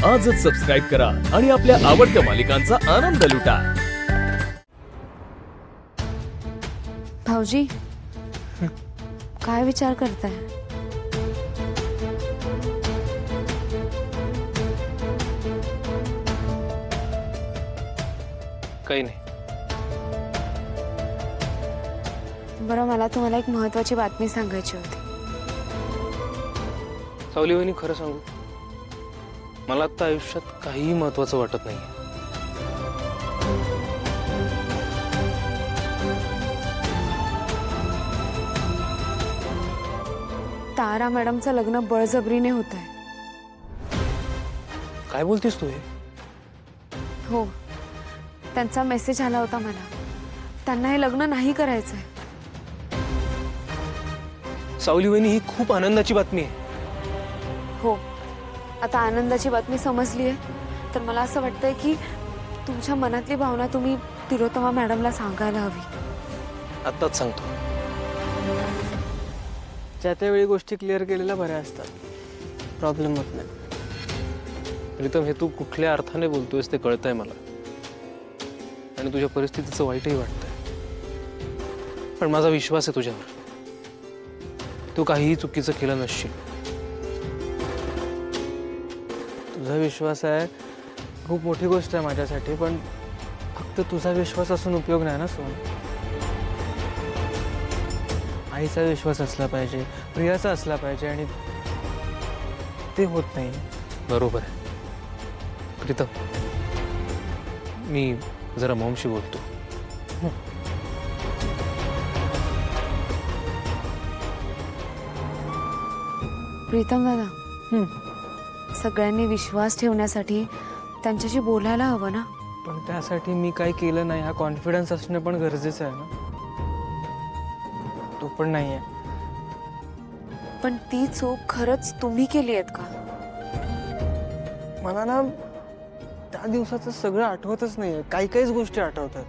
आजच सबस्क्राईब करा आणि आपल्या आवडत्या मालिकांचा आनंद लुटा। भाऊजी काय विचार करताय? काही नाही। बरं, मला तुम्हाला एक महत्त्वाची बातमी सांगायची होती। सावली वहिनी, खरं सांगू, मला आता आयुष्यात काही महत्त्वाचं वाटत नाही। तारा मॅडमचं लग्न बळजबरीने होत आहे। काय बोलतेस तू हे? हो, त्यांचा मेसेज आला होता मला। त्यांना हे लग्न नाही करायचंय। सावली वहिनी, ही खूप आनंदाची बातमी आहे। हो, आता आनंदाची बातमी समजली आहे, तर मला असं वाटतंय की तुमच्या मनातली भावना तुम्ही तिलोत्तमा मॅडमला सांगायला हवी। आत्ताच सांगतो। ज्या त्यावेळी गोष्टी क्लिअर केलेल्या बऱ्या असतात, प्रॉब्लेम होत नाही। प्रीतम, हे तू कुठल्या अर्थाने बोलतोयस ते कळतंय मला, आणि तुझ्या परिस्थितीचं वाईटही वाटतंय, पण माझा विश्वास आहे तुझ्यावर। तू काहीही चुकीचं केलं नसशील। तुझा विश्वास आहे खूप मोठी गोष्ट आहे माझ्यासाठी, पण फक्त तुझा विश्वास असून उपयोग नाही ना सोन। आईचा विश्वास असला पाहिजे, प्रियाचा असला पाहिजे, आणि ते होत नाही। बरोबर आहे प्रीतम, मी जरा मॉमशी बोलतो। प्रीतम दादा, सगळ्यांनी विश्वास ठेवण्यासाठी त्यांच्याशी बोलायला हवं ना। पण त्यासाठी मी काय केलं नाही हा कॉन्फिडन्स असणं पण गरजेचं आहे ना। तो पण नाही आहे। पण ती चूक खरंच तुम्ही केली आहेत का? मला ना त्या दिवसाचं सगळं आठवतच नाहीये, काही काहीच गोष्टी आठवतात।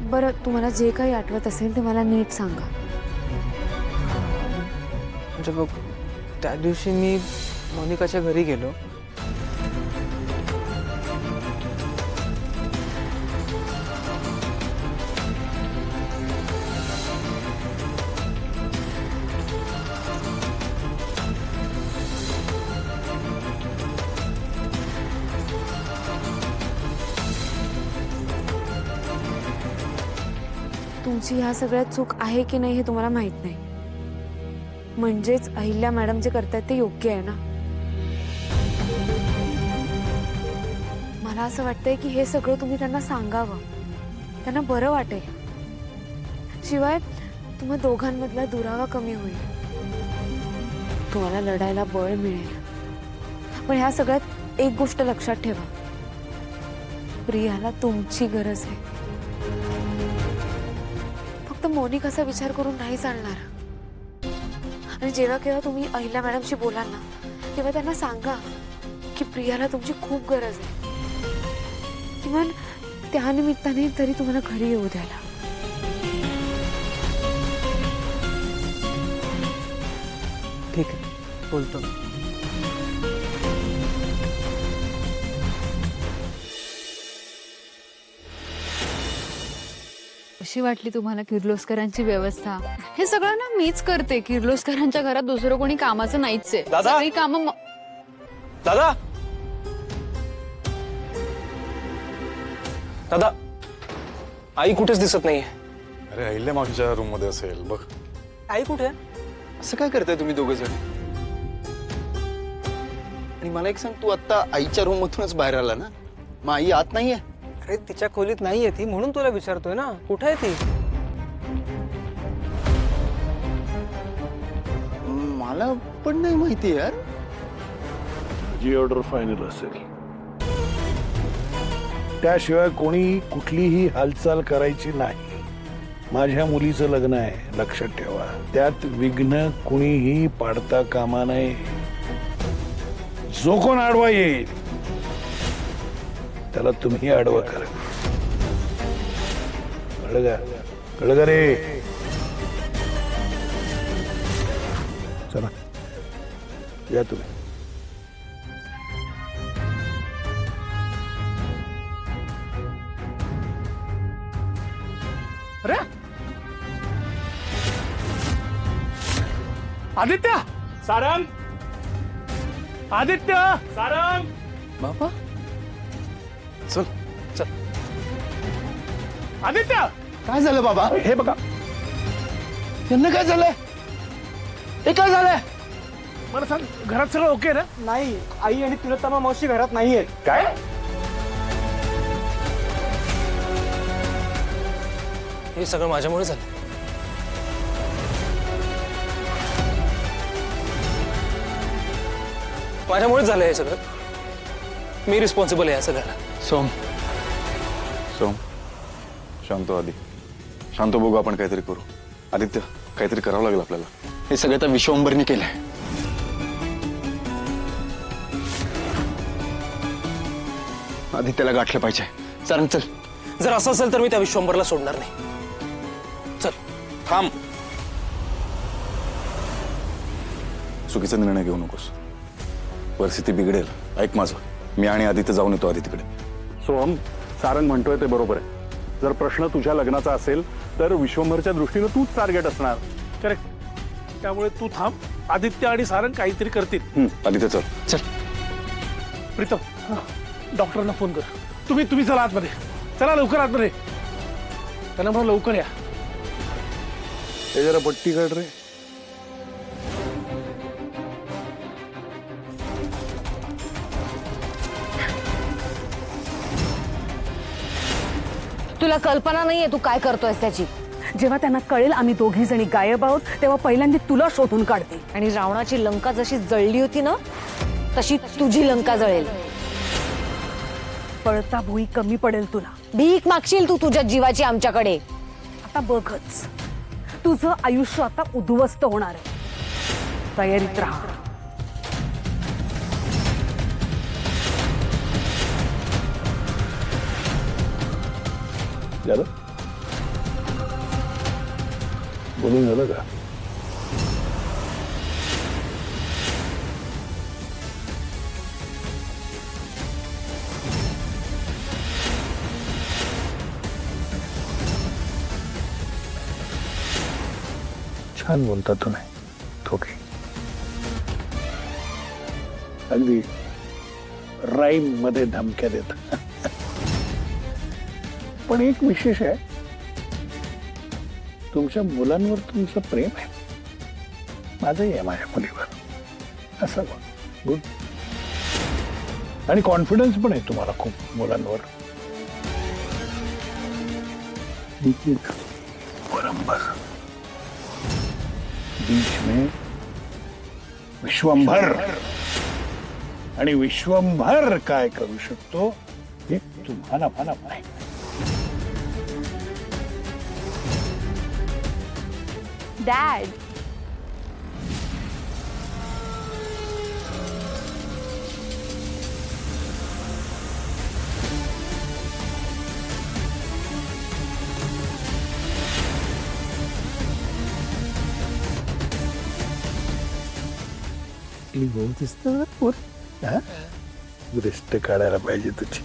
बरं, तुम्हाला जे काही आठवत असेल ते मला नीट सांगा। म्हणजे बघ, त्या दिवशी मी मोनिकाच्या घरी गेलो। तुमची ह्या सगळ्यात चूक आहे की नाही हे तुम्हाला माहित नाही, म्हणजेच अहिल्या मॅडम जे करतायत ते योग्य आहे ना। मला असं वाटतंय की हे सगळं तुम्ही त्यांना सांगावं, त्यांना बरं वाटेल। शिवाय तुम्हा दोघांमधला दुरावा कमी होईल, तुम्हाला लढायला बळ मिळेल। पण ह्या सगळ्यात एक गोष्ट लक्षात ठेवा, प्रियाला तुमची गरज आहे। फक्त मोनिकाचा विचार करून नाही चालणार। आणि जेव्हा केव्हा तुम्ही अहिल्या मॅडमशी बोलाल ना, तेव्हा त्यांना सांगा की प्रियाला तुमची खूप गरज आहे। किमान त्या निमित्ताने तरी तुम्हाला घरी येऊ द्यायला। ठीक आहे, बोलतो। कशी वाटली तुम्हाला किर्लोस्करांची व्यवस्था? हे सगळं ना मीच करते। किर्लोस्करांच्या घरात दुसरं कोणी कामाचं नाहीच आहे। दादा! सगळी कामं दादा, दादा, आई कुठेच दिसत नाहीये। अरे अहिल्या मावशीच्या रूम मध्ये असेल बघ। आई कुठे? असं काय करताय तुम्ही दोघं जण? आणि मला एक सांग, तू आता आईच्या रूम मधूनच बाहेर आला ना? मग आई आत नाहीये? अरे तिच्या खोलीत नाहीये ती, म्हणून तुला विचारतोय ना, कुठे आहे ती? मला पण नाही माहिती यार। जी ऑर्डर फायनल असेल त्याशिवाय कोणी कुठलीही हालचाल करायची नाही। माझ्या मुलीचं लग्न आहे, लक्षात ठेवा। त्यात विघ्न कुणीही पाडता कामा नये। जो कोण आडवा येईल त्याला तुम्ही आडवं करा। कळलं रे? चला या तुम्ही। अरे आदित्य सारंग आदित्य सारंग बाबा चल चल. आदित्य काय झालं बाबा? हे बघा यांना काय झालंय? हे काय झालंय? मला सांग घरात सगळं ओके ना? नाही, आई आणि तिलोत्तमा मावशी घरात नाहीयेत. काय हे सगळं माझ्यामुळे झालं. माझ्यामुळेच झालं हे सगळं. मी रिस्पॉन्सिबल आहे या सगळ्याला. सोम सोम शांत हो आधी. शांत हो, बघू आपण काहीतरी करू. आदित्य काहीतरी करावं लागेल आपल्याला. हे सगळं त्या विश्वंभरनी केलंय. आदित्यला गाठलं पाहिजे. सारंग चल. जर असं असेल तर मी त्या विश्वंभरला सोडणार नाही. चल. थांब. चुकीचा निर्णय घेऊ नकोस. परिस्थिती बिघडेल. ऐक माझं. मी आणि आदित्य जाऊन येतो आदित्यकडे. सोहम, सारंग म्हणतोय ते बरोबर आहे. जर प्रश्न तुझ्या लग्नाचा असेल तर विश्वंभरच्या दृष्टीनं तूच टार्गेट असणार. करेक्ट. त्यामुळे तू थांब. आदित्य आणि सारंग काहीतरी करतील. आदित्य चल. चल. प्रीतम डॉक्टरांना फोन कर. तुम्ही चला आतमध्ये. चला लवकर आतमध्ये. त्यांना म्हणा लवकर या. हे जरा पट्टी काढ रे. तुला कल्पना नाहीये तू काय करतोयस त्याची. जेव्हा त्यांना कळेल आम्ही दोघी जणी गायब आहोत तेव्हा पहिल्यांदा तुला शोधून काढते. आणि रावणाची लंका जशी जळली होती ना तशी तुझी लंका जळेल. पळता भुई कमी पडेल तुला. भीक मागशील तू तुझ्या जीवाची आमच्याकडे. आता बघच, तुझं आयुष्य आता उद्ध्वस्त होणार आहे. तयारीत राहा. झालं बोलून झालं का? छान बोलता तुम्ही थोके. अगदी राईम मध्ये धमक्या देत. पण एक विशेष आहे, तुमच्या मुलांवर तुमचं प्रेम आहे. माझंही आहे माझ्या मुलीवर. असं गुड. आणि कॉन्फिडन्स पण आहे तुम्हाला खूप मुलांवर. परंबर बीच में विश्वंभर. आणि विश्वंभर काय करू शकतो हे तुम्हाला मला माहिती. डॅड, रिस्ट काढायला पाहिजे तुझी.